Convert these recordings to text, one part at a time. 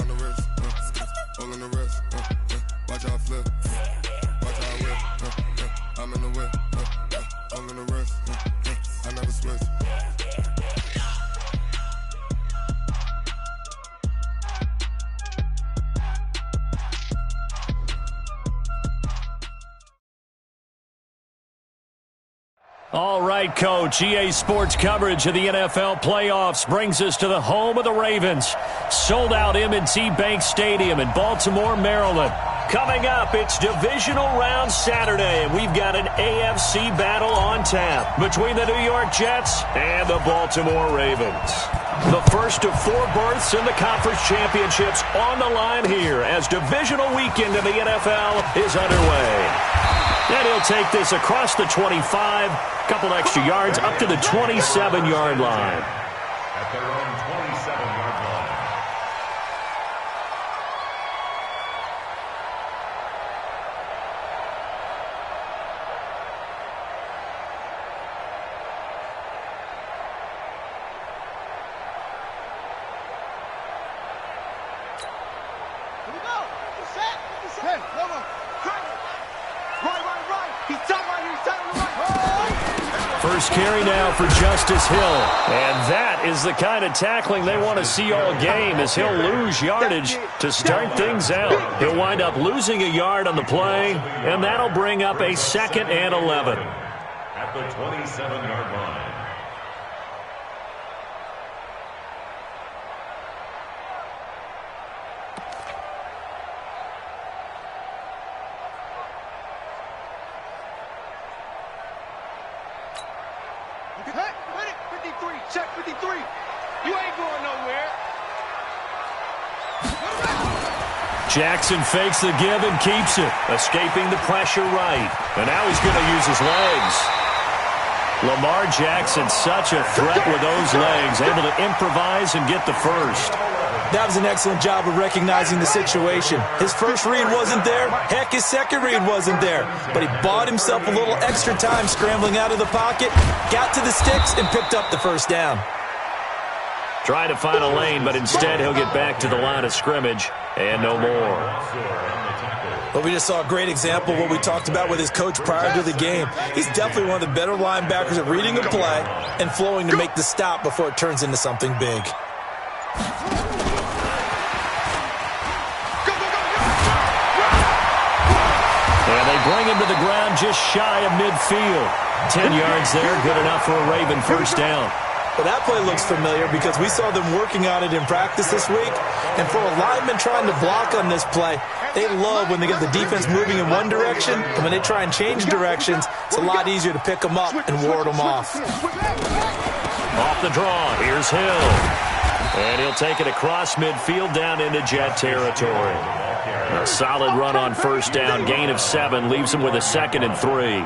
on the wrist, all on the wrist, watch how I flip, watch how I whip, I'm in the whip, all on the wrist, I never switch. All right, Coach. EA Sports coverage of the NFL playoffs brings us to the home of the Ravens. Sold out M&T Bank Stadium in Baltimore, Maryland. Coming up, it's divisional round Saturday, and we've got an AFC battle on tap between the New York Jets and the Baltimore Ravens. The first of 4 berths in the conference championships on the line here as divisional weekend in the NFL is underway. And he'll take this across the 25, couple extra yards up to the 27-yard line. At their own 27-yard line. Here we go. Set. Hey, one more. Right. He's tight right here. He's tight on the right. First carry now for Justice Hill. And that is the kind of tackling they want to see all game as he'll lose yardage to start things out. He'll wind up losing a yard on the play, and that'll bring up a 2nd and 11. At the 27-yard line. Hey, 53. Check 53. You ain't going nowhere. Jackson fakes the give and keeps it, escaping the pressure right. And now he's going to use his legs. Lamar Jackson, such a threat with those legs, able to improvise and get the first. That was an excellent job of recognizing the situation. His first read wasn't there. Heck, his second read wasn't there. But he bought himself a little extra time scrambling out of the pocket, got to the sticks, and picked up the first down. Trying to find a lane, but instead he'll get back to the line of scrimmage and no more. Well, we just saw a great example of what we talked about with his coach prior to the game. He's definitely one of the better linebackers at reading a play and flowing to make the stop before it turns into something big. And they bring him to the ground just shy of midfield. 10 yards there, good enough for a Raven first down. Well, that play looks familiar because we saw them working on it in practice this week. And for a lineman trying to block on this play, they love when they get the defense moving in one direction. And when they try and change directions, it's a lot easier to pick them up and ward them off. Off the draw, here's Hill. And he'll take it across midfield down into Jet territory. A solid run on first down, gain of 7, leaves him with a 2nd and 3.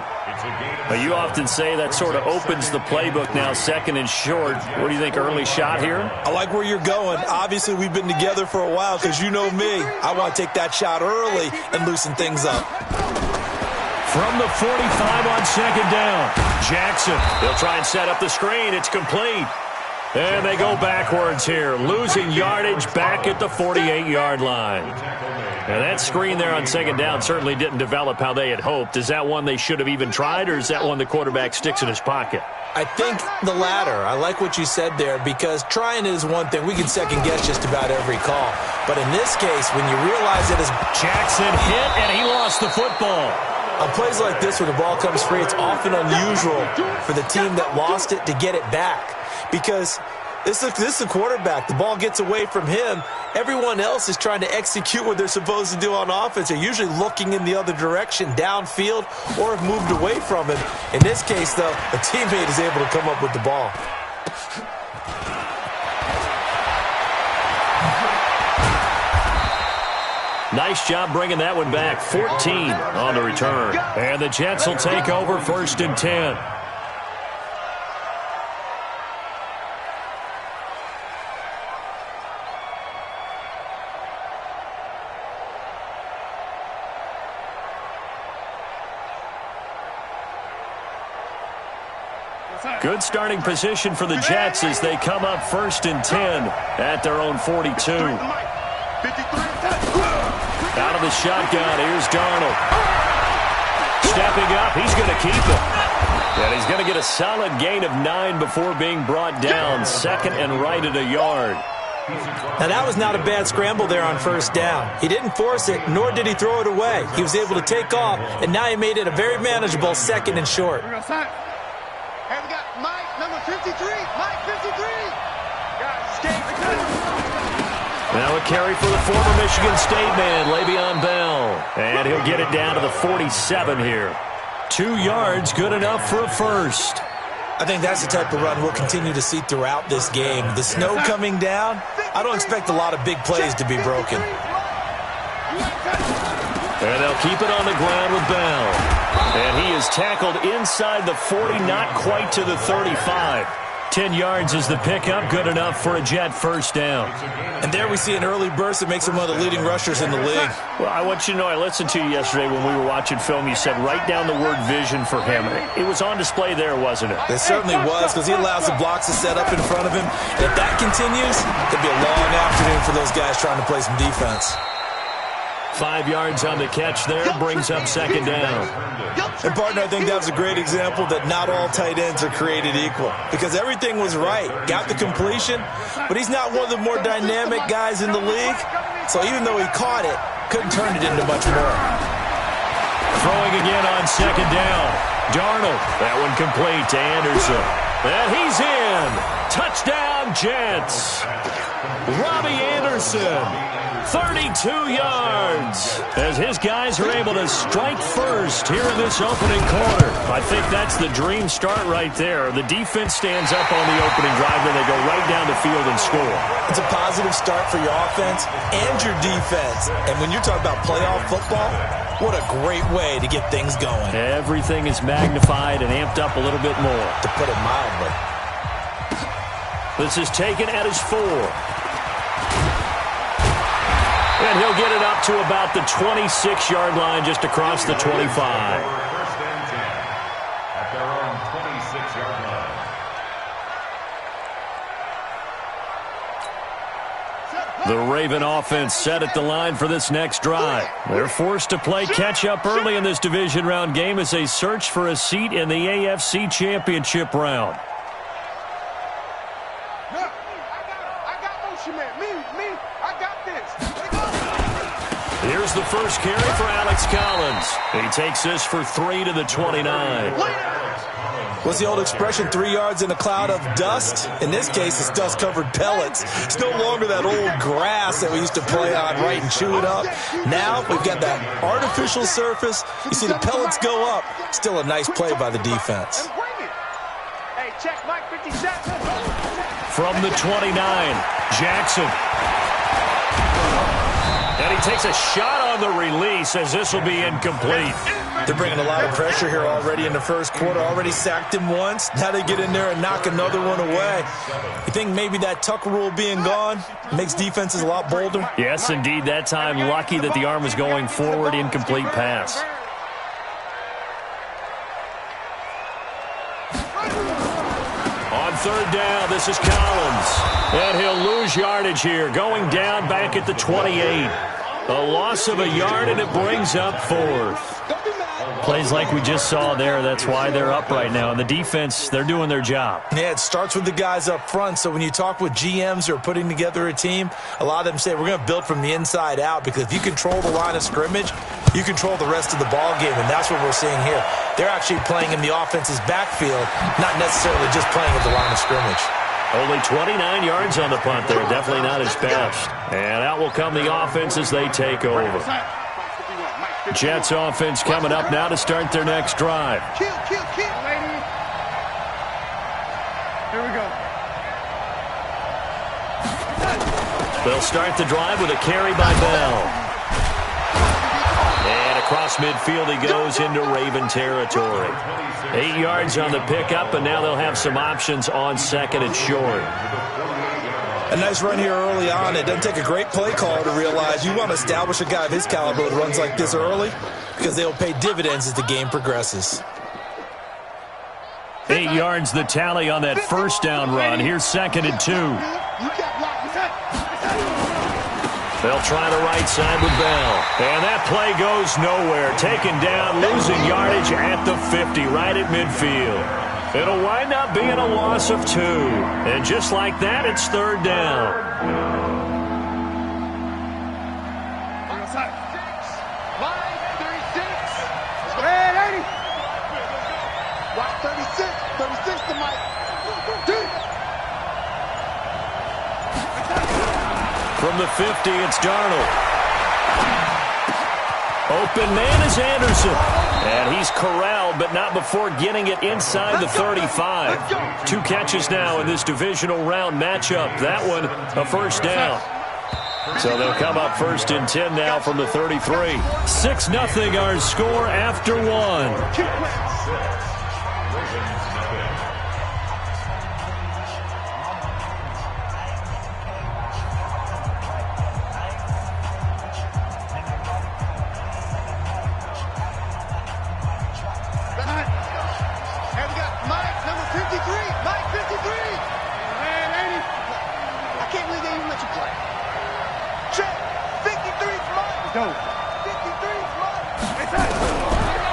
You often say that sort of opens the playbook now, 2nd and short. What do you think, early shot here? I like where you're going. Obviously, we've been together for a while because you know me. I want to take that shot early and loosen things up. From the 45 on 2nd down, Jackson. He'll try and set up the screen. It's complete. And they go backwards here, losing yardage back at the 48-yard line. Now, that screen there on 2nd down certainly didn't develop how they had hoped. Is that one they should have even tried, or is that one the quarterback sticks in his pocket? I think the latter. I like what you said there because trying it is one thing. We can second-guess just about every call. But in this case, when you realize it is Jackson hit, and he lost the football. On plays like this where the ball comes free, it's often unusual for the team that lost it to get it back because this is the quarterback. The ball gets away from him. Everyone else is trying to execute what they're supposed to do on offense. They're usually looking in the other direction, downfield, or have moved away from him. In this case, though, a teammate is able to come up with the ball. Nice job bringing that one back. 14 on the return. And the Jets will take over 1st and 10. Good starting position for the Jets as they come up 1st and 10 at their own 42. Out of the shotgun, here's Darnold. Stepping up, he's going to keep it. And he's going to get a solid gain of 9 before being brought down. Second and right at a yard. Now, that was not a bad scramble there on first down. He didn't force it, nor did he throw it away. He was able to take off, and now he made it a very manageable second and short. And we got Mike, number 53. Mike, 53. Now a carry for the former Michigan State man, Le'Veon Bell. And he'll get it down to the 47 here. 2 yards, good enough for a first. I think that's the type of run we'll continue to see throughout this game. The snow coming down, I don't expect a lot of big plays to be broken. And they'll keep it on the ground with Bell. And he is tackled inside the 40, not quite to the 35. 10 yards is the pickup, good enough for a Jet first down. And there we see an early burst that makes him one of the leading rushers in the league. Well, I want you to know, I listened to you yesterday when we were watching film. You said write down the word vision for him. It was on display there, wasn't it? It certainly was, because he allows the blocks to set up in front of him. And if that continues, it'll be a long afternoon for those guys trying to play some defense. 5 yards on the catch there, brings up second down. And, partner, I think that was a great example that not all tight ends are created equal, because everything was right. Got the completion, but he's not one of the more dynamic guys in the league. So even though he caught it, couldn't turn it into much more. Throwing again on second down. Darnold, that one complete to Anderson. And he's in. Touchdown, Jets. Robbie Anderson. 32 yards as his guys are able to strike first here in this opening quarter. I think that's the dream start right there. The defense stands up on the opening drive, then they go right down the field and score. It's a positive start for your offense and your defense. And when you're talking about playoff football, what a great way to get things going. Everything is magnified and amped up a little bit more. To put it mildly. This is taken at his 4. And he'll get it up to about the 26-yard line, just across the 25. First and 10 at their own 26-yard line. The Raven offense set at the line for this next drive. They're forced to play catch-up early in this division round game as they search for a seat in the AFC Championship round. Here's the first carry for Alex Collins. He takes this for 3 to the 29. What's the old expression, 3 yards in a cloud of dust? In this case, it's dust-covered pellets. It's no longer that old grass that we used to play on, right, and chew it up. Now we've got that artificial surface. You see the pellets go up. Still a nice play by the defense. Hey, check Mike 57. From the 29, Jackson. And he takes a shot on the release as this will be incomplete. They're bringing a lot of pressure here already in the first quarter. Already sacked him once. Now they get in there and knock another one away. You think maybe that Tucker rule being gone makes defenses a lot bolder? Yes, indeed. That time, lucky that the arm was going forward. Incomplete pass. On third down, this is Collins. And he'll lose yardage here, going down back at the 28. A loss of a yard, and it brings up 4th. Plays like we just saw there, that's why they're up right now. And the defense, they're doing their job. Yeah, it starts with the guys up front. So when you talk with GMs who are putting together a team, a lot of them say we're going to build from the inside out, because if you control the line of scrimmage, you control the rest of the ball game, and that's what we're seeing here. They're actually playing in the offense's backfield, not necessarily just playing at the line of scrimmage. Only 29 yards on the punt there. Definitely not his best. And out will come the offense as they take over. Jets offense coming up now to start their next drive. Kill, lady. Here we go. They'll start the drive with a carry by Bell. And across midfield he goes into Raven territory. 8 yards on the pickup, and now they'll have some options on second and short. A nice run here early on. It doesn't take a great play caller to realize you want to establish a guy of his caliber that runs like this early, because they'll pay dividends as the game progresses. 8 yards the tally on that first down run. Here's second and 2. They'll try the right side with Bell. And that play goes nowhere. Taken down, losing yardage at the 50, right at midfield. It'll wind up being a loss of 2. And just like that, it's third down. From the 50, it's Darnold. Open man is Anderson. And he's corralled, but not before getting it inside the 35. 2 catches now in this divisional round matchup. That one, a first down. So they'll come up first and 10 now from the 33. 6-0 our score after 1.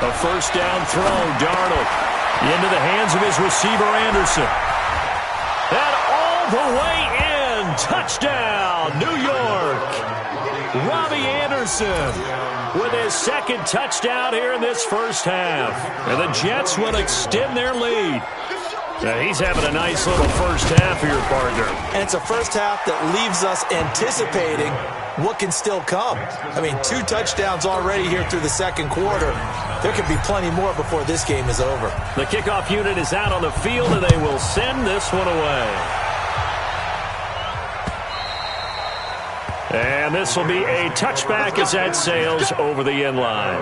A first down throw, Darnold into the hands of his receiver, Anderson. And all the way in. Touchdown, New York. Robbie Anderson with his second touchdown here in this first half. And the Jets will extend their lead. He's having a nice little first half here, partner. And it's a first half that leaves us anticipating what can still come. I mean, 2 touchdowns already here through the second quarter. There could be plenty more before this game is over. The kickoff unit is out on the field, and they will send this one away. And this will be a touchback as that sails over the end line.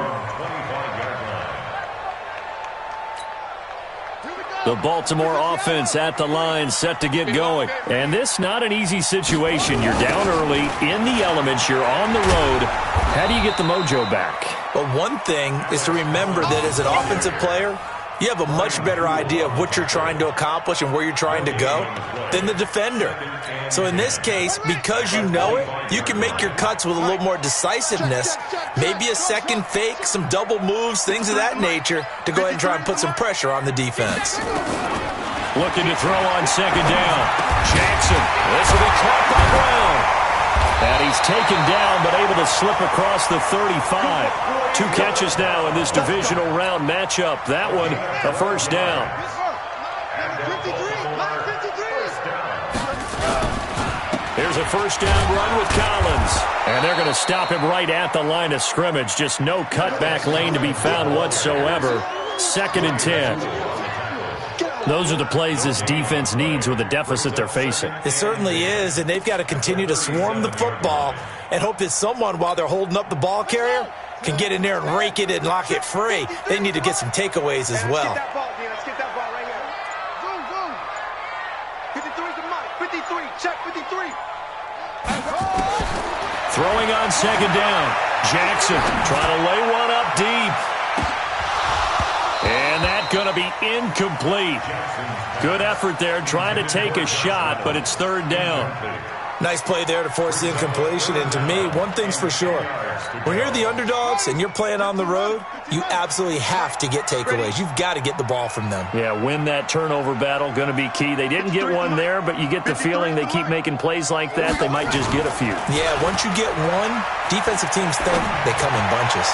The Baltimore offense at the line, set to get going. And this not an easy situation. You're down early, in the elements, you're on the road. How do you get the mojo back? Well, one thing is to remember that as an offensive player, you have a much better idea of what you're trying to accomplish and where you're trying to go than the defender. So in this case, because you know it, you can make your cuts with a little more decisiveness, maybe a second fake, some double moves, things of that nature, to go ahead and try and put some pressure on the defense. Looking to throw on second down. Jackson, this will be caught by Brown. And he's taken down, but able to slip across the 35. 2 catches now in this divisional round matchup. That one, a first down. Here's a first down run with Collins. And they're going to stop him right at the line of scrimmage. Just no cutback lane to be found whatsoever. 2nd and 10. Those are the plays this defense needs with the deficit they're facing. It certainly is, and they've got to continue to swarm the football and hope that someone, while they're holding up the ball carrier, can get in there and rake it and lock it free. They need to get some takeaways as well. Let's get that ball right here. Zoom, zoom. 53's the mark. 53. Check 53. Throwing on second down. Jackson trying to lay one up deep. And that's going to be incomplete. Good effort there, trying to take a shot, but it's third down. Nice play there to force the incompletion. And to me, one thing's for sure. When you're the underdogs and you're playing on the road, you absolutely have to get takeaways. You've got to get the ball from them. Yeah, win that turnover battle, going to be key. They didn't get one there, but you get the feeling they keep making plays like that, they might just get a few. Yeah, once you get one, defensive teams think they come in bunches.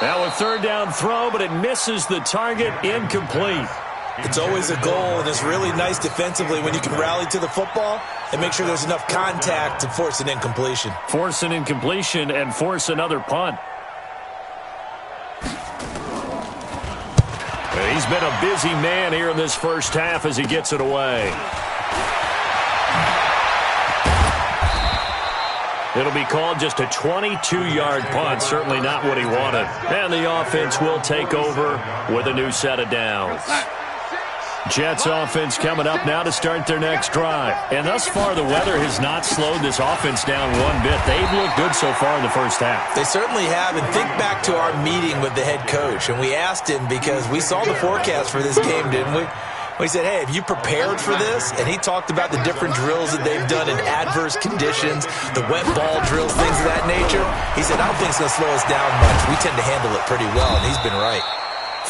Now a third down throw, but it misses the target, incomplete. It's always a goal, and it's really nice defensively when you can rally to the football and make sure there's enough contact to force an incompletion. Force an incompletion and force another punt. He's been a busy man here in this first half as he gets it away. It'll be called just a 22-yard punt. Certainly not what he wanted. And the offense will take over with a new set of downs. Jets offense coming up now to start their next drive. And thus far, the weather has not slowed this offense down one bit. They've looked good so far in the first half. They certainly have. And think back to our meeting with the head coach. And we asked him, because we saw the forecast for this game, didn't we? He said, hey, have you prepared for this? And he talked about the different drills that they've done in adverse conditions, the wet ball drills, things of that nature. He said, I don't think it's going to slow us down much. We tend to handle it pretty well, and he's been right.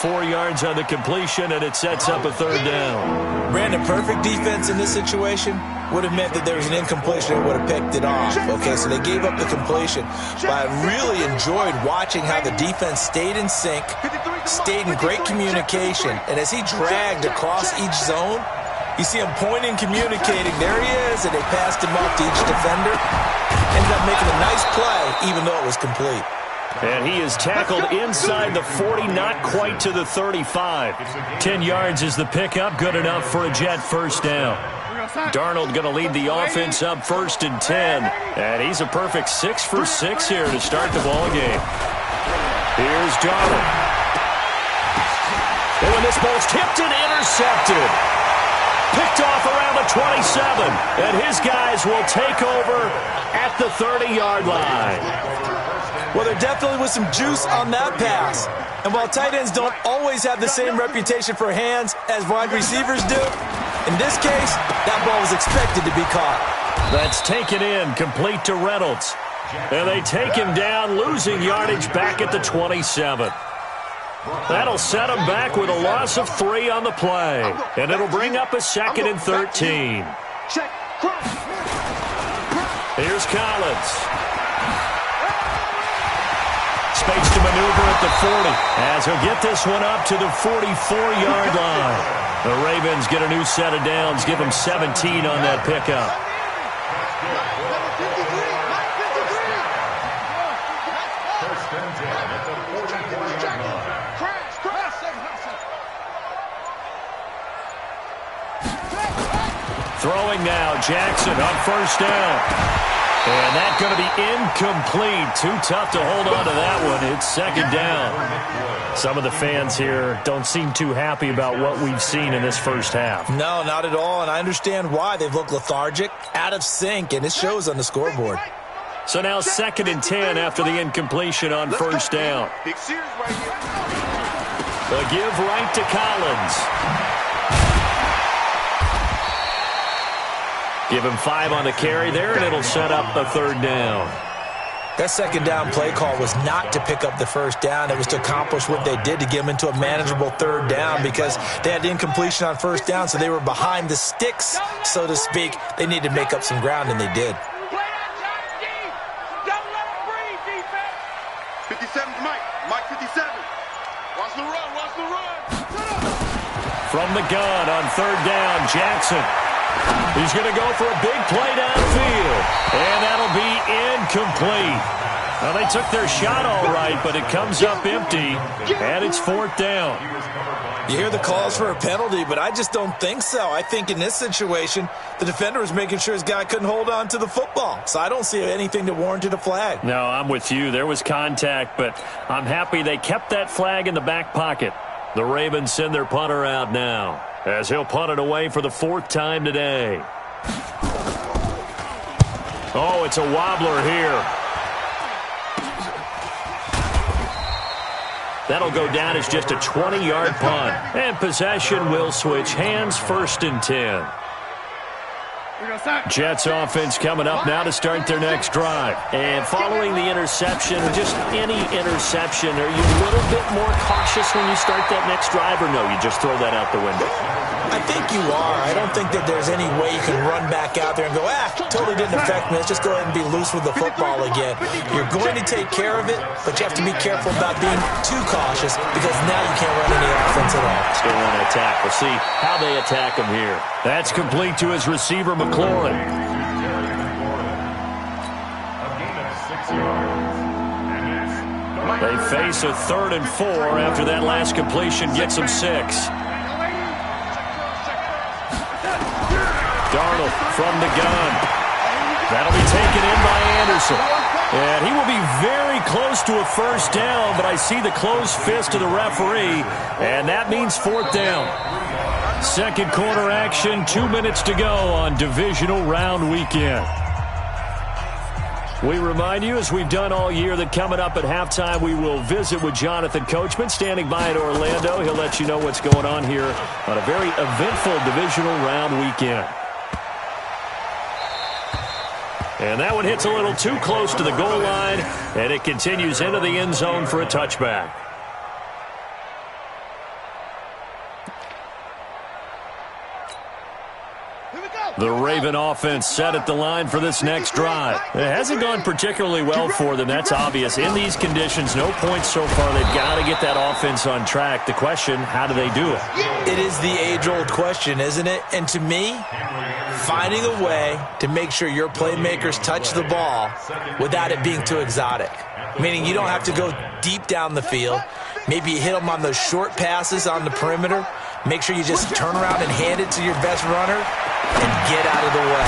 4 yards on the completion, and it sets up a third down. Brandon, perfect defense in this situation would have meant that there was an incompletion and would have picked it off. Okay, so they gave up the completion. But I really enjoyed watching how the defense stayed in sync, stayed in great communication, and as he dragged across each zone, you see him pointing, communicating. There he is, and they passed him off to each defender. Ended up making a nice play, even though it was complete. And he is tackled inside the 40, not quite to the 35. 10 yards is the pickup, good enough for a Jet first down. Darnold going to lead the offense up 1st and 10. And he's a perfect 6 for 6 here to start the ball game. Here's Darnold. And when this ball's tipped and intercepted. Picked off around the 27. And his guys will take over at the 30-yard line. Well, there definitely was some juice on that pass. And while tight ends don't always have the same reputation for hands as wide receivers do, in this case, that ball was expected to be caught. That's taken in, complete to Reynolds. And they take him down, losing yardage back at the 27. That'll set him back with a loss of 3 on the play. And it'll bring up a 2nd and 13. Here's Collins. Space to maneuver at the 40 as he'll get this one up to the 44-yard line. The Ravens get a new set of downs, give them 17 on that pickup. Throwing now, Jackson on first down. And that's going to be incomplete. Too tough to hold on to that one. It's 2nd down. Some of the fans here don't seem too happy about what we've seen in this first half. No, not at all, and I understand why. They've looked lethargic, out of sync, and it shows on the scoreboard. So now 2nd and 10 after the incompletion on first down. The give right to Collins. Give him 5 on the carry there, and it'll set up a 3rd down. That 2nd down play call was not to pick up the first down. It was to accomplish what they did to get them into a manageable 3rd down because they had incompletion on first down, so they were behind the sticks, so to speak. They needed to make up some ground, and they did. 57's Mike. Mike 57. Watch the run. Watch the run. From the gun on 3rd down, Jackson. He's going to go for a big play downfield, and that'll be incomplete. Well, they took their shot all right, but it comes up empty, and it's 4th down. You hear the calls for a penalty, but I just don't think so. I think in this situation, the defender was making sure his guy couldn't hold on to the football, so I don't see anything that warranted a flag. No, I'm with you. There was contact, but I'm happy they kept that flag in the back pocket. The Ravens send their punter out now, as he'll punt it away for the 4th time today. Oh, it's a wobbler here. That'll go down as just a 20-yard punt. And possession will switch hands, 1st and 10. Jets offense coming up now to start their next drive. And following the interception, just any interception, are you a little bit more cautious when you start that next drive, or no, you just throw that out the window? I think you are. I don't think that there's any way you can run back out there and go, totally didn't affect me. Let's just go ahead and be loose with the football again. You're going to take care of it, but you have to be careful about being too cautious because now you can't run any offense at all. Still want to attack. We'll see how they attack him here. That's complete to his receiver, McLaurin. They face a 3rd and 4 after that last completion gets them 6. Darnold from the gun. That'll be taken in by Anderson. And he will be very close to a 1st down, but I see the closed fist of the referee, and that means 4th down. 2nd quarter action, 2 minutes to go on divisional round weekend. We remind you, as we've done all year, that coming up at halftime, we will visit with Jonathan Coachman, standing by in Orlando. He'll let you know what's going on here on a very eventful divisional round weekend. And that one hits a little too close to the goal line, and it continues into the end zone for a touchback. The Raven offense set at the line for this next drive. It hasn't gone particularly well for them. That's obvious. In these conditions, no points so far. They've got to get that offense on track. The question, how do they do it? It is the age-old question, isn't it? And to me, finding a way to make sure your playmakers touch the ball without it being too exotic. Meaning you don't have to go deep down the field. Maybe you hit them on those short passes on the perimeter. Make sure you just turn around and hand it to your best runner and get out of the way.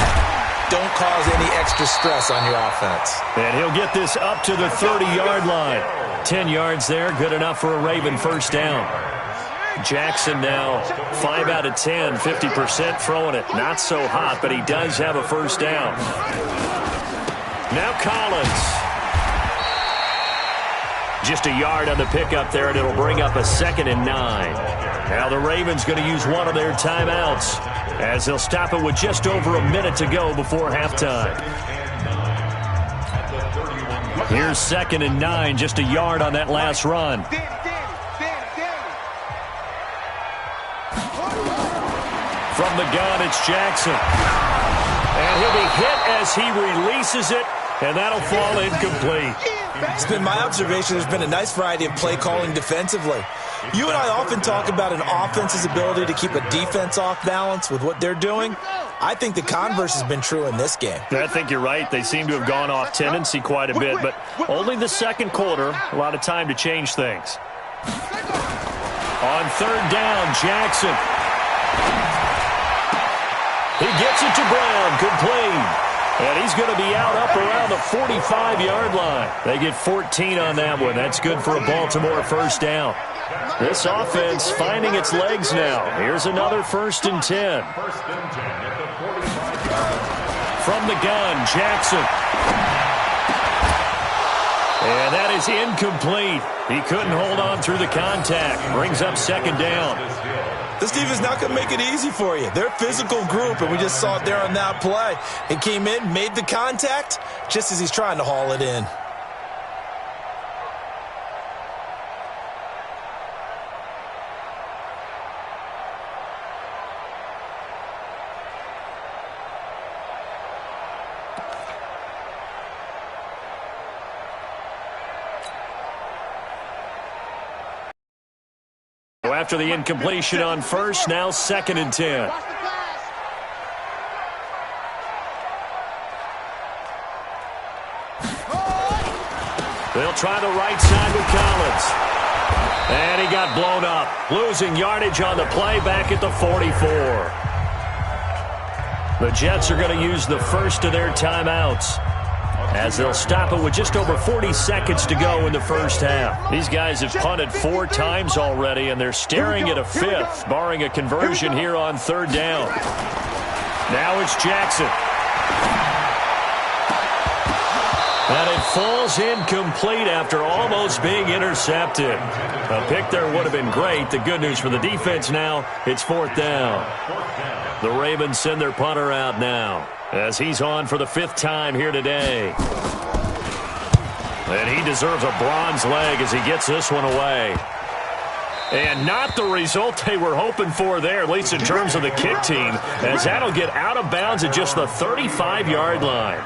Don't cause any extra stress on your offense. And he'll get this up to the 30-yard line. 10 yards there, good enough for a Raven first down. Jackson now 5 out of 10, 50% throwing it. Not so hot, but he does have a first down. Now Collins. Just a yard on the pickup there, and it'll bring up a 2nd and 9. Now the Ravens going to use one of their timeouts as they'll stop it with just over a minute to go before halftime. Here's 2nd and 9, just a yard on that last run. From the gun, it's Jackson. And he'll be hit as he releases it, and that'll fall incomplete. It's been my observation there's been a nice variety of play calling defensively. You and I often talk about an offense's ability to keep a defense off balance with what they're doing. I think the converse has been true in this game. I think you're right. They seem to have gone off tendency quite a bit, but only the second quarter, a lot of time to change things. On 3rd down, Jackson. He gets it to Brown, complete. And he's going to be out up around the 45-yard line. They get 14 on that one. That's good for a Baltimore first down. This offense finding its legs now. Here's another 1st and 10. From the gun, Jackson. And that is incomplete. He couldn't hold on through the contact. Brings up 2nd down. This defense is not going to make it easy for you. They're a physical group, and we just saw it there on that play. He came in, made the contact, just as he's trying to haul it in. After the incompletion on first, now 2nd and 10. They'll try the right side with Collins. And he got blown up. Losing yardage on the play back at the 44. The Jets are going to use the first of their timeouts as they'll stop it with just over 40 seconds to go in the first half. These guys have punted 4 times already, and they're staring at a 5th, barring a conversion here on 3rd down. Now it's Jackson. And it falls incomplete after almost being intercepted. A pick there would have been great. The good news for the defense now, it's 4th down. The Ravens send their punter out now, as he's on for the 5th time here today. And he deserves a bronze leg as he gets this one away. And not the result they were hoping for there, at least in terms of the kick team, as that'll get out of bounds at just the 35-yard line.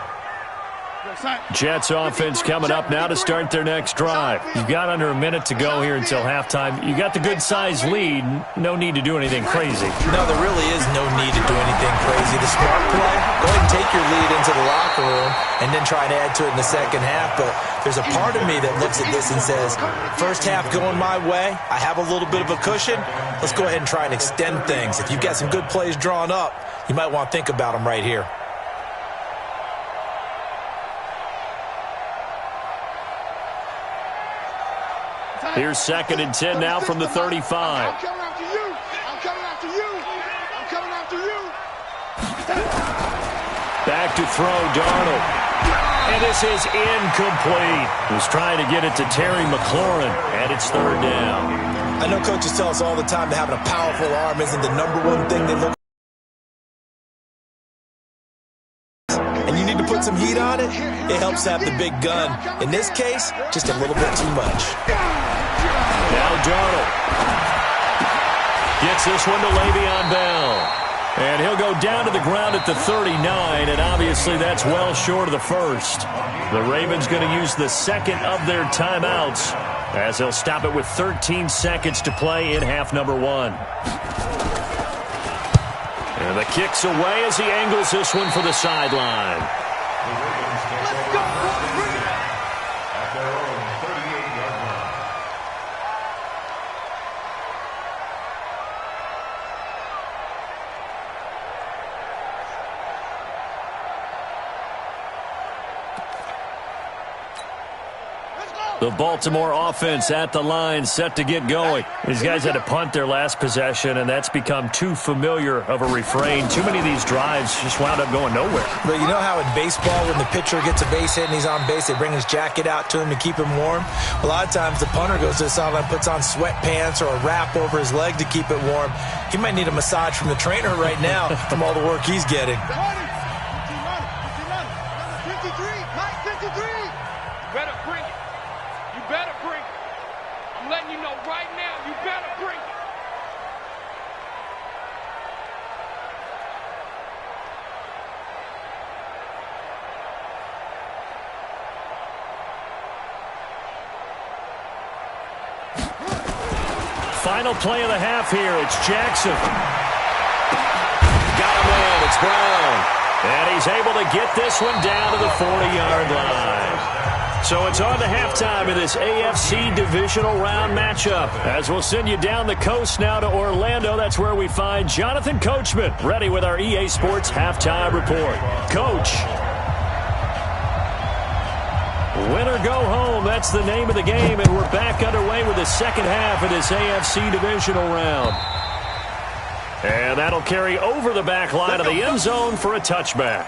Jets offense coming up now to start their next drive. You've got under a minute to go here until halftime. You got the good-sized lead. No need to do anything crazy. No, there really is no need to do anything crazy. The smart play, go ahead and take your lead into the locker room and then try to add to it in the second half. But there's a part of me that looks at this and says, first half going my way, I have a little bit of a cushion. Let's go ahead and try and extend things. If you've got some good plays drawn up, you might want to think about them right here. Here's 2nd and 10 now from the 35. I'm coming after you. I'm coming after you. I'm coming after you. Back to throw, Darnold. And this is incomplete. He was trying to get it to Terry McLaurin, and it's third down. I know coaches tell us all the time that having a powerful arm isn't the #1 thing they look for. And you need to put some heat on it. It helps have the big gun. In this case, just a little bit too much. Now Darnold gets this one to Le'Veon Bell. And he'll go down to the ground at the 39, and obviously that's well short of the first. The Ravens going to use the second of their timeouts as they'll stop it with 13 seconds to play in half number 1. And the kick's away as he angles this one for the sideline. Let's go, bring it at their own 38-yard line. The Baltimore offense at the line, set to get going. These guys had to punt their last possession, and that's become too familiar of a refrain. Too many of these drives just wound up going nowhere. But you know how in baseball, when the pitcher gets a base hit and he's on base, they bring his jacket out to him to keep him warm? A lot of times the punter goes to the sideline, puts on sweatpants or a wrap over his leg to keep it warm. He might need a massage from the trainer right now from all the work he's getting. 53, Mike, 53. Better bring it. You better bring it. I'm letting you know right now, you better bring it. Final play of the half here. It's Jackson. Got him in. It's Brown. And he's able to get this one down to the 40-yard line. So it's on to halftime in this AFC divisional round matchup. As we'll send you down the coast now to Orlando. That's where we find Jonathan Coachman, ready with our EA Sports halftime report. Coach. Win or go home, that's the name of the game, and we're back underway with the second half of this AFC divisional round. And that'll carry over the back line of the end zone for a touchback.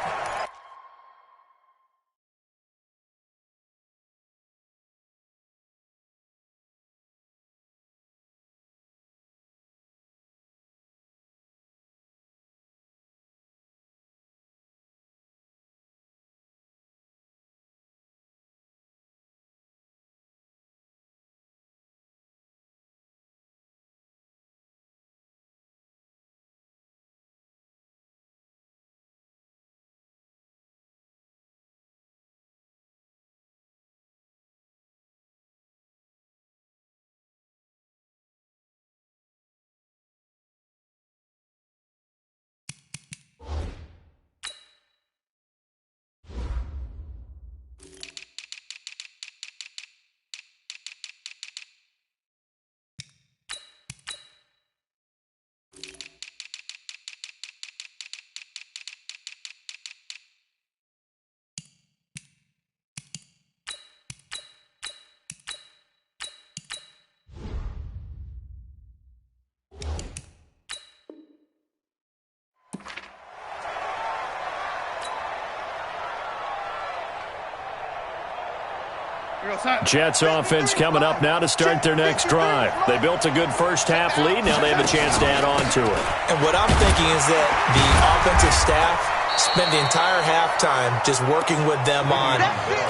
Jets offense coming up now to start their next drive. They built a good first half lead. Now they have a chance to add on to it. And what I'm thinking is that the offensive staff spent the entire halftime just working with them on,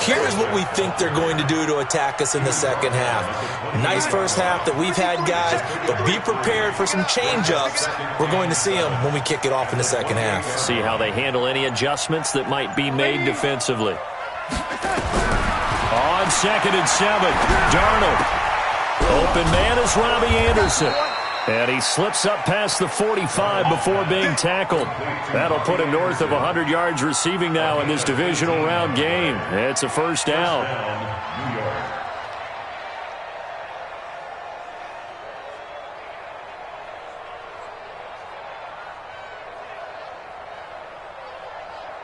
here's what we think they're going to do to attack us in the second half. Nice first half that we've had, guys, but be prepared for some change-ups. We're going to see them when we kick it off in the second half. See how they handle any adjustments that might be made defensively. On 2nd and 7, Darnold. Open man is Robbie Anderson. And he slips up past the 45 before being tackled. That'll put him north of 100 yards receiving now in this divisional round game. It's a first down.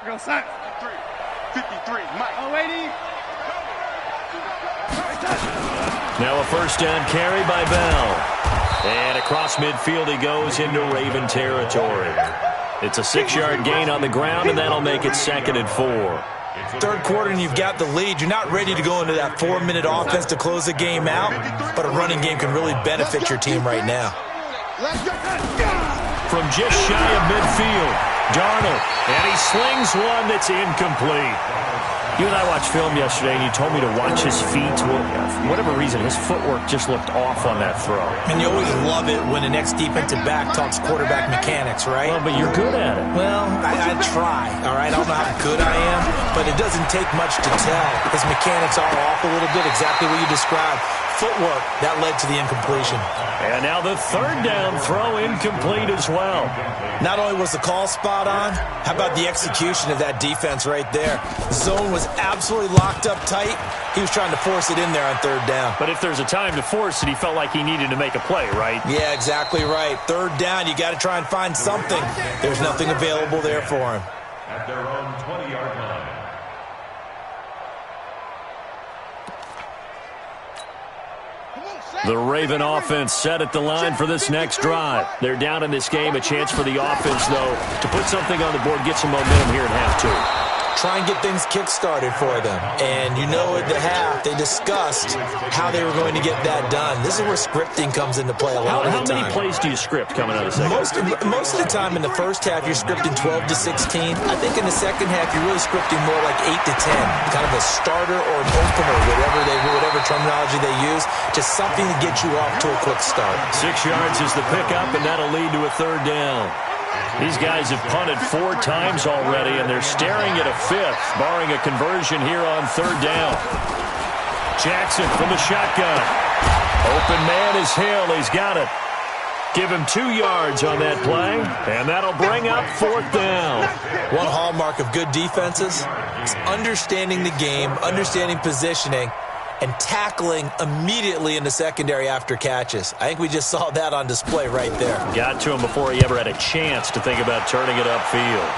Go, Sack. 53, Mike. Oh, 80. Now a first down carry by Bell. And across midfield he goes into Raven territory. It's a 6-yard gain on the ground, and that'll make it 2nd and 4. Third quarter and you've got the lead. You're not ready to go into that 4-minute offense to close the game out, but a running game can really benefit your team right now. From just shy of midfield, Darnold, and he slings one that's incomplete. You and I watched film yesterday, and you told me to watch his feet. Well, for whatever reason, his footwork just looked off on that throw. And you always love it when an ex-defensive back talks quarterback mechanics, right? Well, but you're good at it. Well, I try, all right? I don't know how good I am, but it doesn't take much to tell. His mechanics are off a little bit, exactly what you described. Footwork, that led to the incompletion. And now the third down throw incomplete as well. Not only was the call spot on, how about the execution of that defense right there? The zone was absolutely locked up tight. He was trying to force it in there on third down. But if there's a time to force it, he felt like he needed to make a play, right? Yeah, exactly right. Third down, you got to try and find something. There's nothing available there for him. At their own 20-yard line. The Raven offense set at the line for this next drive. They're down in this game. A chance for the offense, though, to put something on the board, get some momentum here in half two. Try and get things kick-started for them. And you know at the half, they discussed how they were going to get that done. This is where scripting comes into play a lot of the time. How many plays do you script coming out of the second? Most of the time in the first half, you're scripting 12 to 16. I think in the second half, you're really scripting more like 8 to 10. Kind of a starter or an opener, whatever terminology they use. Just something to get you off to a quick start. 6 yards is the pickup, and that'll lead to a third down. These guys have punted 4 times already, and they're staring at a 5th, barring a conversion here on third down. Jackson from the shotgun. Open man is Hill. He's got it. Give him 2 yards on that play, and that'll bring up 4th down. One hallmark of good defenses is understanding the game, understanding positioning, and tackling immediately in the secondary after catches. I think we just saw that on display right there. Got to him before he ever had a chance to think about turning it upfield.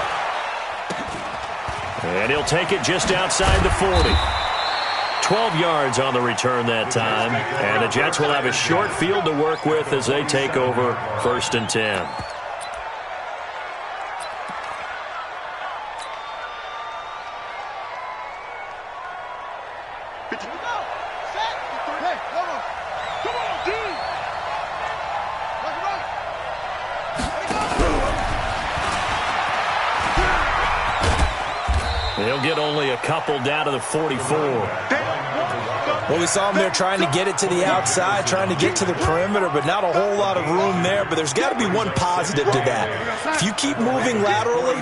And he'll take it just outside the 40. 12 yards on the return that time. And the Jets will have a short field to work with as they take over 1st and 10. They'll get only a couple down to the 44. Well, we saw him there trying to get it to the outside, trying to get to the perimeter, but not a whole lot of room there. But there's got to be one positive to that. If you keep moving laterally,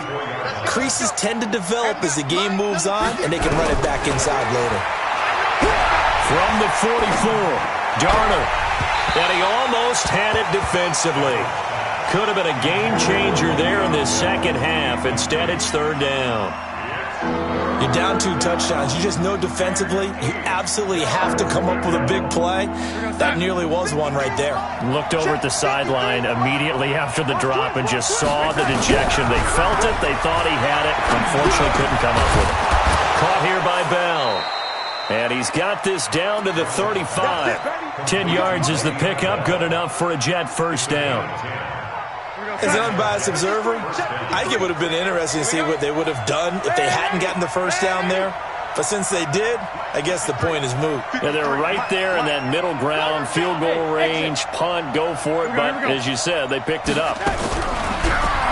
creases tend to develop as the game moves on, and they can run it back inside later. From the 44, Darnold. And he almost had it defensively. Could have been a game changer there in this second half. Instead, it's third down. You're down 2 touchdowns. You just know defensively you absolutely have to come up with a big play. That nearly was one right there. Looked over at the sideline immediately after the drop and just saw the dejection. They felt it. They thought he had it. Unfortunately, couldn't come up with it. Caught here by Bell. And he's got this down to the 35. 10 yards is the pickup. Good enough for a Jet first down. As an unbiased observer, I think it would have been interesting to see what they would have done if they hadn't gotten the first down there. But since they did, I guess the point is moot. Yeah, they're right there in that middle ground, field goal range, punt, go for it. But as you said, they picked it up.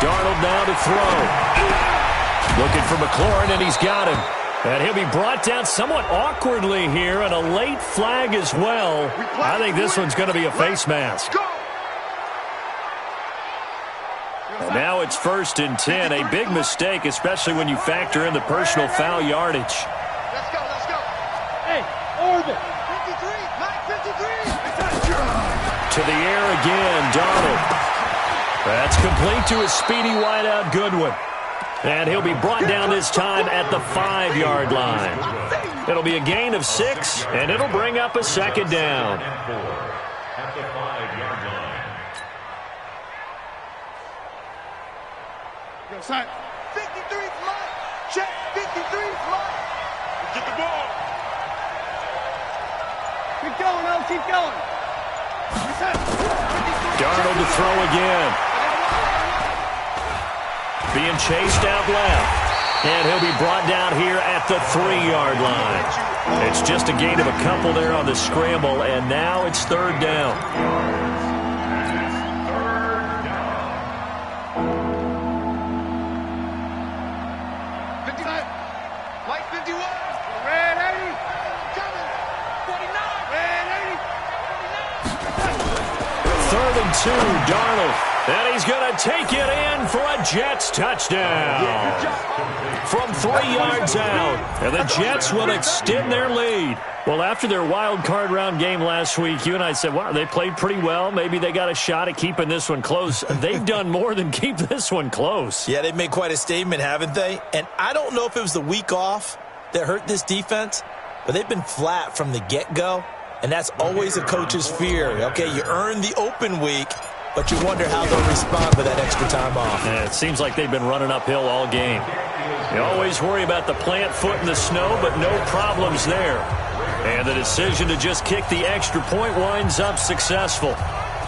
Darnold now to throw. Looking for McLaurin, and he's got him. And he'll be brought down somewhat awkwardly here, and a late flag as well. I think this one's going to be a face mask. And now it's 1st and 10. A big mistake, especially when you factor in the personal foul yardage. Let's go, let's go. Hey, orbit. 53, 953. To the air again, Donald. That's complete to a speedy wideout Goodwin. And he'll be brought down this time at the 5-yard line. It'll be a gain of 6, and it'll bring up a second down. At the 5-yard line. Yo, son. 53's mine. Check. 53's mine. Get the ball. Keep going, O. Keep going. Darnold to throw again. Being chased out left. And he'll be brought down here at the 3-yard line. It's just a gain of a couple there on the scramble, and now it's third down. Third and 2, Darnold. And he's going to take it in for a Jets touchdown. From 3 yards out. And the Jets will extend their lead. Well, after their wild card round game last week, you and I said, wow, they played pretty well. Maybe they got a shot at keeping this one close. They've done more than keep this one close. Yeah, they've made quite a statement, haven't they? And I don't know if it was the week off that hurt this defense, but they've been flat from the get-go. And that's always a coach's fear. Okay, you earn the open week, but you wonder how they'll respond with that extra time off. Yeah, it seems like they've been running uphill all game. You always worry about the plant foot in the snow, but no problems there. And the decision to just kick the extra point winds up successful.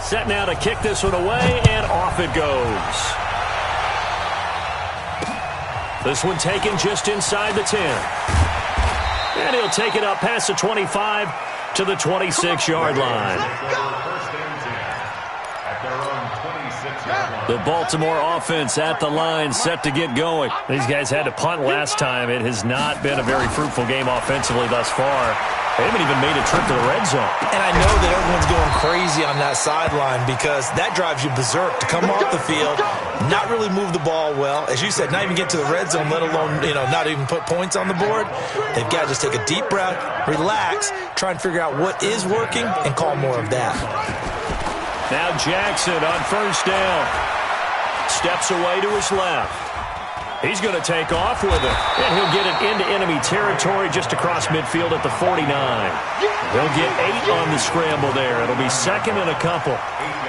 Set now to kick this one away, and off it goes. This one taken just inside the 10. And he'll take it up past the 25 to the 26-yard line. The Baltimore offense at the line, set to get going. These guys had to punt last time. It has not been a very fruitful game offensively thus far. They haven't even made a trip to the red zone. And I know that everyone's going crazy on that sideline because that drives you berserk to come off the field, not really move the ball well. As you said, not even get to the red zone, let alone, not even put points on the board. They've got to just take a deep breath, relax, try and figure out what is working, and call more of that. Now Jackson on first down. Steps away to his left. He's going to take off with it. And he'll get it into enemy territory just across midfield at the 49. He'll get 8 on the scramble there. It'll be second and a couple.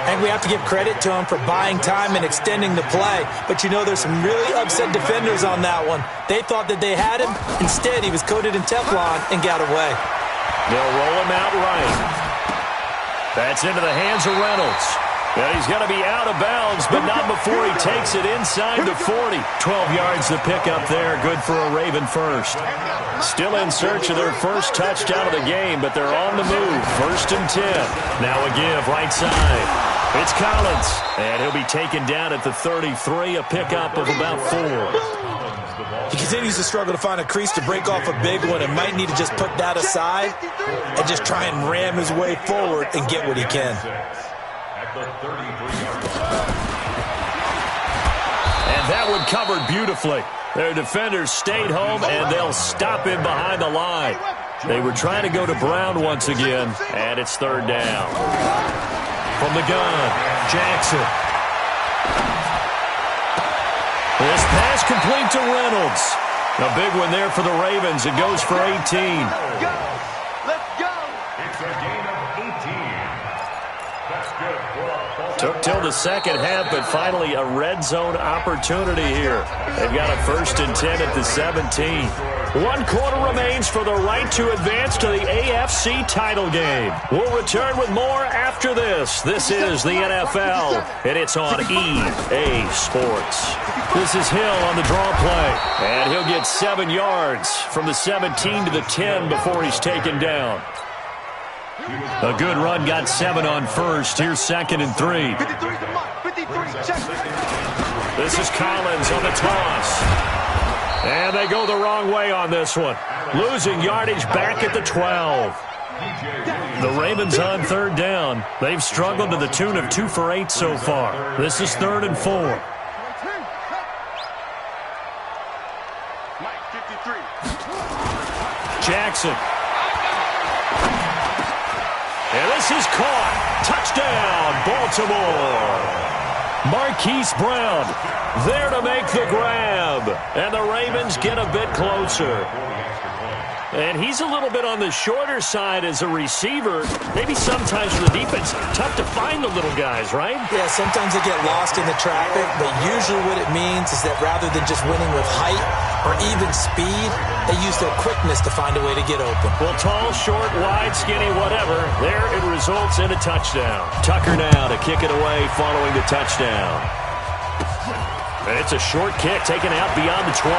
And we have to give credit to him for buying time and extending the play. But there's some really upset defenders on that one. They thought that they had him. Instead, he was coated in Teflon and got away. They'll roll him out right. That's into the hands of Reynolds. And he's going to be out of bounds, but not before he takes it inside the 40. 12 yards to pick up there. Good for a Raven first. Still in search of their first touchdown of the game, but they're on the move. First and 10. Now a give right side. It's Collins. And he'll be taken down at the 33, a pickup of about 4. He continues to struggle to find a crease to break off a big one and might need to just put that aside and just try and ram his way forward and get what he can. And that one covered beautifully. Their defenders stayed home, and they'll stop him behind the line. They were trying to go to Brown once again, and it's third down. From the gun, Jackson. This pass complete to Reynolds. A big one there for the Ravens. It goes for 18. Let's go. It's a gain of 18. That's good. Took till the second half, but finally a red zone opportunity here. They've got a first and 10 at the 17. 1 quarter remains for the right to advance to the AFC title game. We'll return with more after this. This is the NFL, and it's on EA Sports. This is Hill on the draw play, and he'll get 7 yards from the 17 to the 10 before he's taken down. A good run, got 7 on first. Here's second and 3. 53's the mark. 53, check. This is Collins on the toss. And they go the wrong way on this one. Losing yardage back at the 12. The Ravens on third down. They've struggled to the tune of 2 for 8 so far. This is third and 4. Mike, 53. Jackson. And this is caught. Touchdown, Baltimore. Marquise Brown there to make the grab. And the Ravens get a bit closer. And he's a little bit on the shorter side as a receiver. Maybe sometimes for the defense, tough to find the little guys, right? Yeah, sometimes they get lost in the traffic, but usually what it means is that rather than just winning with height or even speed, they use their quickness to find a way to get open. Well, tall, short, wide, skinny, whatever, there it results in a touchdown. Tucker now to kick it away following the touchdown. And it's a short kick taken out beyond the 20.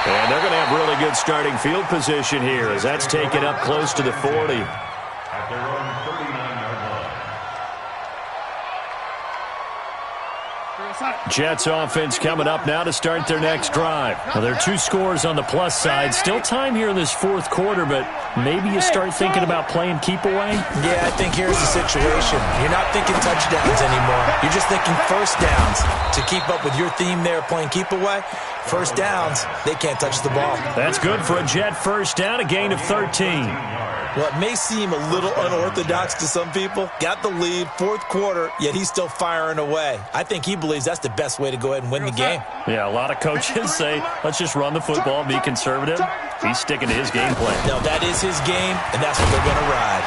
And they're going to have really good starting field position here as that's taken up close to the 40. At their own 39-yard line. Jets offense coming up now to start their next drive. Now, there are 2 scores on the plus side. Still time here in this fourth quarter, but maybe you start thinking about playing keep away? Yeah, I think here's the situation. You're not thinking touchdowns anymore. You're just thinking first downs. To keep up with your theme there, playing keep away, first downs, they can't touch the ball. That's good for a Jet first down, a gain of 13. Well, it may seem a little unorthodox to some people. Got the lead, fourth quarter, yet he's still firing away. I think he believes that's the best way to go ahead and win the game. Yeah, a lot of coaches say, let's just run the football, be conservative. He's sticking to his game plan. No, that is his game, and that's what they're going to ride.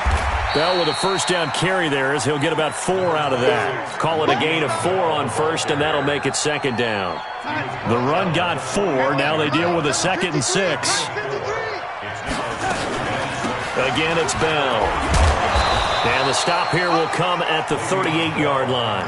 Bell with a first down carry there as he'll get about 4 out of that. Call it a gain of 4 on first, and that'll make it second down. The run got 4. Now they deal with a 2nd and 6. Again, it's Bell. And the stop here will come at the 38-yard line.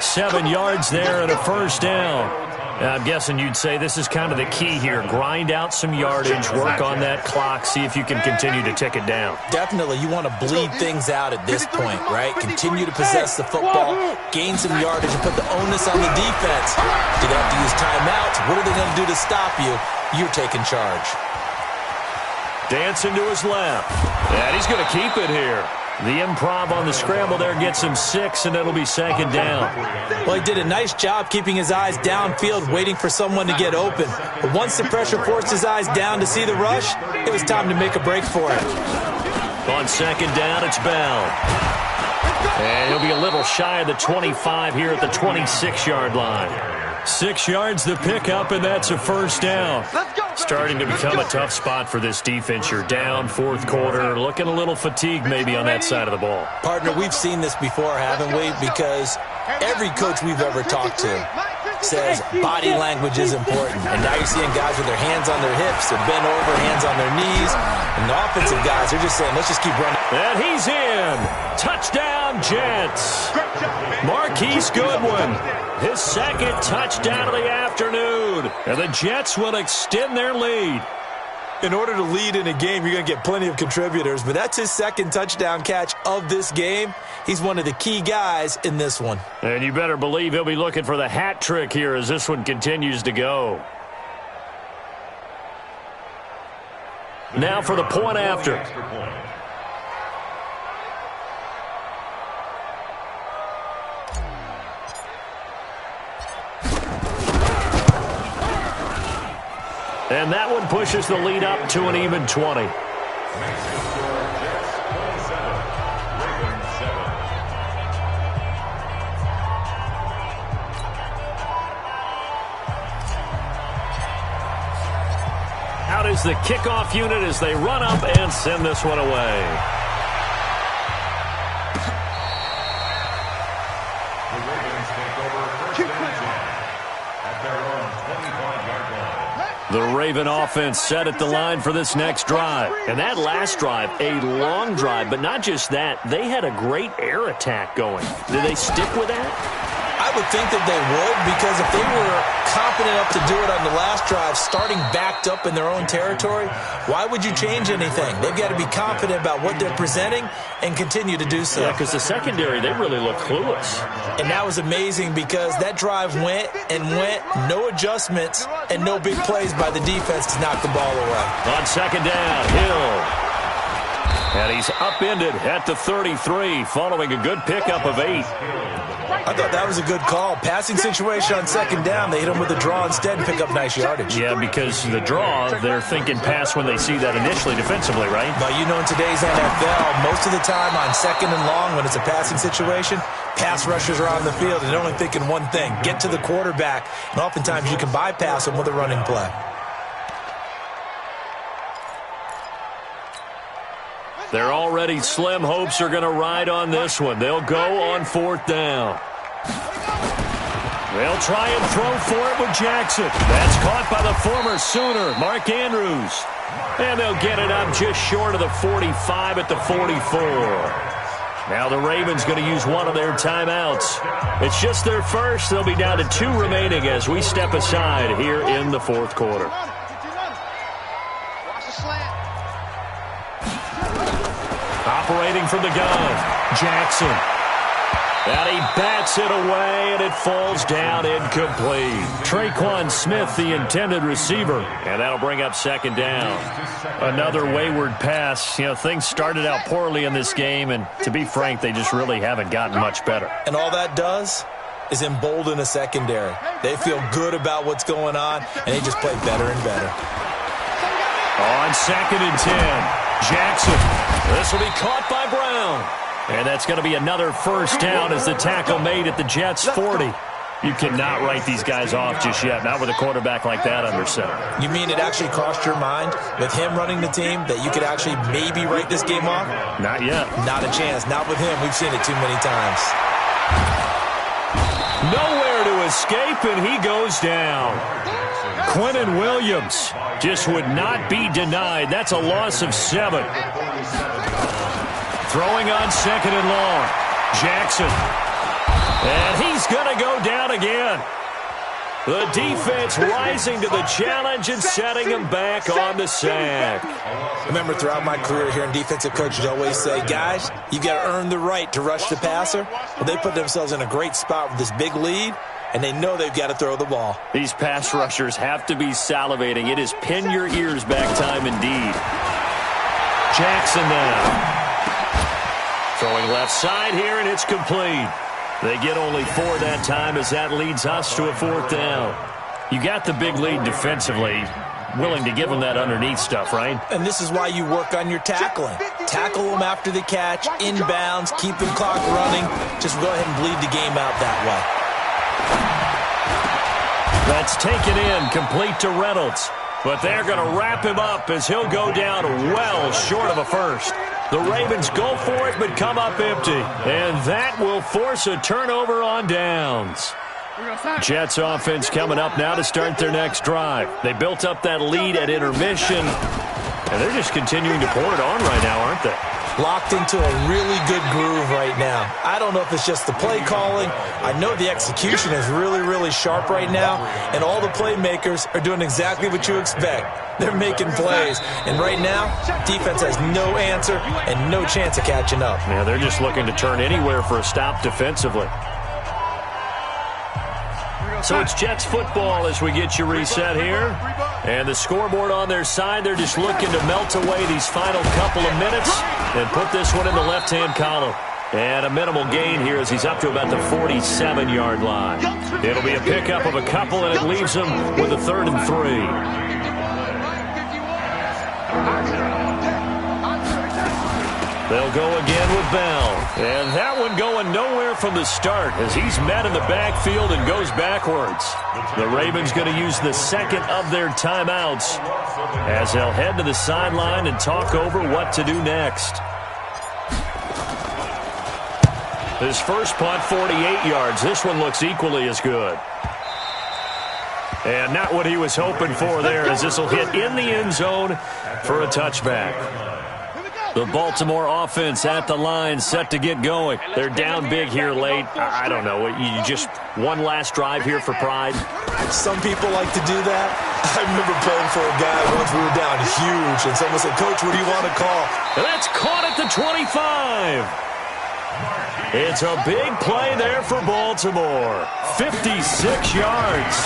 7 yards there and a first down. I'm guessing you'd say this is kind of the key here. Grind out some yardage, work on that clock, see if you can continue to tick it down. Definitely, you want to bleed things out at this point, right? Continue to possess the football, gain some yardage, and put the onus on the defense. Do they have to use timeouts? What are they going to do to stop you? You're taking charge. Dancing to his left. And he's going to keep it here. The improv on the scramble there gets him 6, and it'll be second down. Well, he did a nice job keeping his eyes downfield, waiting for someone to get open. But once the pressure forced his eyes down to see the rush, it was time to make a break for it. On second down, it's Bell. And he'll be a little shy of the 25 here at the 26-yard line. 6 yards the pickup, and that's a first down. Starting to become a tough spot for this defense. You're down fourth quarter, looking a little fatigued maybe on that side of the ball. Partner, we've seen this before, haven't we? Because every coach we've ever talked to says body language is important. And now you're seeing guys with their hands on their hips, they're bent over, hands on their knees. And the offensive guys, they're just saying, let's just keep running. And he's in. Touchdown, Jets. Marquise Goodwin, his second touchdown of the afternoon. And the Jets will extend their lead. In order to lead in a game, you're going to get plenty of contributors, but that's his second touchdown catch of this game. He's one of the key guys in this one. And you better believe he'll be looking for the hat trick here as this one continues to go. Now for the point after. And that one pushes the lead up to an even 20. Out is the kickoff unit as they run up and send this one away. The Ravens take over first and 10 at their own 25-yard line. The Raven offense set at the line for this next drive. And that last drive, a long drive, but not just that. They had a great air attack going. Did they stick with that? I would think that they would, because if they were confident enough to do it on the last drive, starting backed up in their own territory, why would you change anything? They've got to be confident about what they're presenting and continue to do so. Yeah, because the secondary, they really look clueless. And that was amazing because that drive went and went, no adjustments, and no big plays by the defense to knock the ball away. On second down, Hill. And he's upended at the 33 following a good pickup of 8. I thought that was a good call. Passing situation on second down, they hit him with a draw instead and pick up nice yardage. Yeah, because the draw, they're thinking pass when they see that initially defensively, right? But you know, in today's NFL, most of the time on second and long when it's a passing situation, pass rushers are on the field and they're only thinking one thing, get to the quarterback. And oftentimes you can bypass them with a running play. They're already slim hopes are going to ride on this one. They'll go on fourth down. They'll try and throw for it with Jackson. That's caught by the former Sooner, Mark Andrews. And they'll get it up just short of the 45 at the 44. Now the Ravens going to use one of their timeouts. It's just their first. They'll be down to 2 remaining as we step aside here in the fourth quarter. Operating from the gun, Jackson. And he bats it away, and it falls down incomplete. Traquan Smith, the intended receiver, and that'll bring up second down. Another wayward pass. You know, things started out poorly in this game, and to be frank, they just really haven't gotten much better. And all that does is embolden a secondary. They feel good about what's going on, and they just play better and better. On 2nd and 10, Jackson. This will be caught by Brown. And that's going to be another first down as the tackle made at the Jets' 40. You cannot write these guys off just yet, not with a quarterback like that under center. You mean it actually crossed your mind with him running the team that you could actually maybe write this game off? Not yet. Not a chance. Not with him. We've seen it too many times. Nowhere to escape, and he goes down. Quinnen Williams just would not be denied. That's a loss of 7. Throwing on 2nd and long. Jackson. And he's going to go down again. The defense rising to the challenge and setting him back on the sack. I remember throughout my career here in defensive coaches always say, guys, you got to earn the right to rush the passer. Well, they put themselves in a great spot with this big lead, and they know they've got to throw the ball. These pass rushers have to be salivating. It is pin your ears back time indeed. Jackson now. Throwing left side here, and it's complete. They get only 4 that time as that leads us to a 4th down. You got the big lead defensively. Willing to give them that underneath stuff, right? And this is why you work on your tackling. Tackle them after the catch, inbounds, keep the clock running. Just go ahead and bleed the game out that way. That's taken in, complete to Reynolds. But they're going to wrap him up as he'll go down well short of a first. The Ravens go for it but come up empty. And that will force a turnover on downs. Jets offense coming up now to start their next drive. They built up that lead at intermission, and they're just continuing to pour it on right now, aren't they? Locked into a really good groove right now. I don't know if it's just the play calling. I know the execution is really, really sharp right now, and all the playmakers are doing exactly what you expect. They're making plays, and right now, defense has no answer and no chance of catching up. Yeah, they're just looking to turn anywhere for a stop defensively. So it's Jets football as we get you reset here. And the scoreboard on their side, they're just looking to melt away these final couple of minutes and put this one in the left-hand column. And a minimal gain here as he's up to about the 47-yard line. It'll be a pickup of a couple, and it leaves him with a 3rd and 3. They'll go again with Bell. And that one going nowhere from the start as he's met in the backfield and goes backwards. The Ravens going to use the 2nd of their timeouts as they'll head to the sideline and talk over what to do next. His first punt, 48 yards. This one looks equally as good. And not what he was hoping for there, as this will hit in the end zone for a touchback. The Baltimore offense at the line, set to get going. They're down big here late. I don't know. You just one last drive here for pride? Some people like to do that. I remember playing for a guy once we were down huge, and someone said, Coach, what do you want to call? And that's caught at the 25. It's a big play there for Baltimore. 56 yards.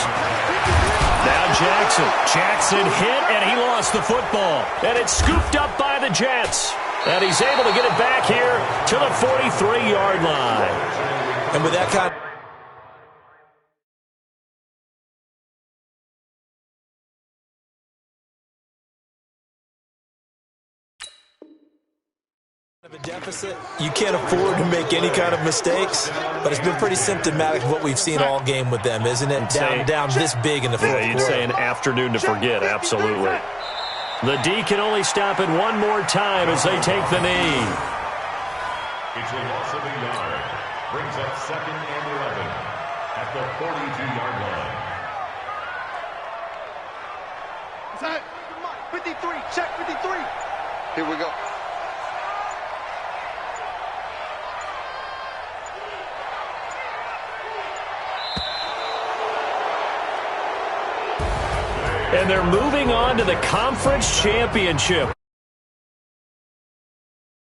Now Jackson hit, and he lost the football. And it's scooped up by the Jets. And he's able to get it back here to the 43-yard line. And with that kind of a deficit, you can't afford to make any kind of mistakes, but it's been pretty symptomatic of what we've seen all game with them, isn't it? Down this big in the fourth quarter. You'd say an afternoon to forget, absolutely. The D can only stop it one more time as they take the knee. It's a loss of a yard. Brings up 2nd and 11 at the 42-yard line. 53, check 53. Here we go. And they're moving on to the conference championship.